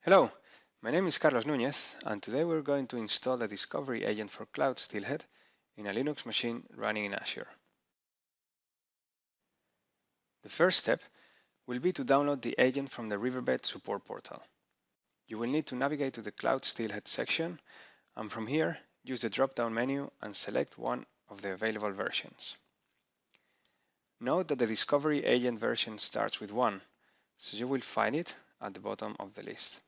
Hello, my name is Carlos Núñez, and today we're going to install the discovery agent for Cloud SteelHead in a Linux machine running in Azure. The first step will be to download the agent from the Riverbed support portal. You will need to navigate to the Cloud SteelHead section, and from here, use the drop-down menu and select one of the available versions. Note that the discovery agent version starts with 1, so you will find it at the bottom of the list.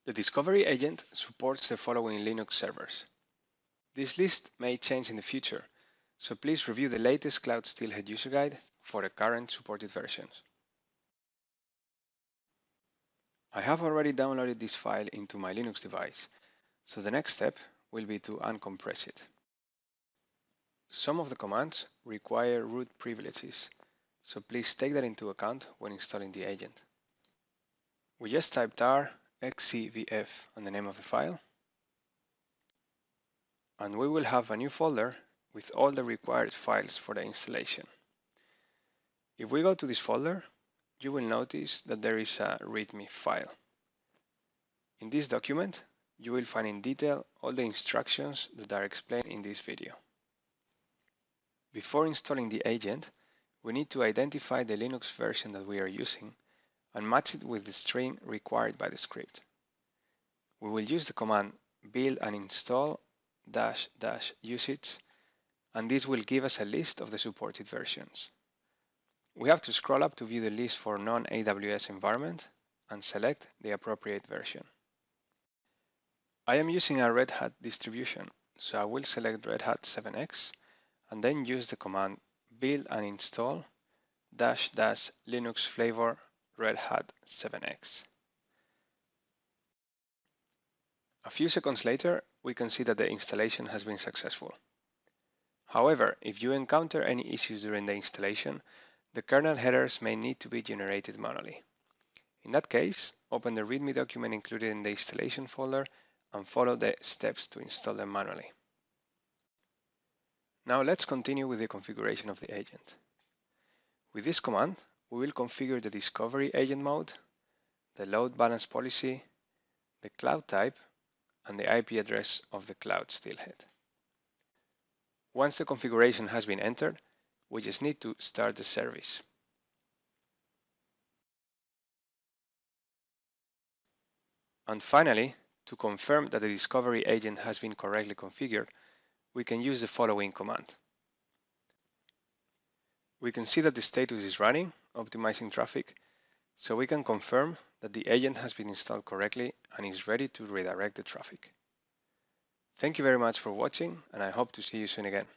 The discovery agent supports the following Linux servers. This list may change in the future, so please review the latest Cloud SteelHead user guide for the current supported versions. I have already downloaded this file into my Linux device, so the next step will be to uncompress it. Some of the commands require root privileges, so please take that into account when installing the agent. We just typed r xcvf on the name of the file, and we will have a new folder with all the required files for the installation. If we go to this folder, you will notice that there is a README file. In this document, you will find in detail all the instructions that are explained in this video. Before installing the agent, we need to identify the Linux version that we are using and match it with the string required by the script. We will use the command build and install --usage, and this will give us a list of the supported versions. We have to scroll up to view the list for non-AWS environment and select the appropriate version. I am using a Red Hat distribution, so I will select Red Hat 7X and then use the command build and install --Linux flavor Red Hat 7X. A few seconds later, we can see that the installation has been successful. However, if you encounter any issues during the installation, the kernel headers may need to be generated manually. In that case, open the README document included in the installation folder and follow the steps to install them manually. Now let's continue with the configuration of the agent. With this command, we will configure the discovery agent mode, the load balance policy, the cloud type, and the IP address of the Cloud SteelHead. Once the configuration has been entered, we just need to start the service. And finally, to confirm that the discovery agent has been correctly configured, we can use the following command. We can see that the status is running, optimizing traffic, so we can confirm that the agent has been installed correctly and is ready to redirect the traffic. Thank you very much for watching, and I hope to see you soon again.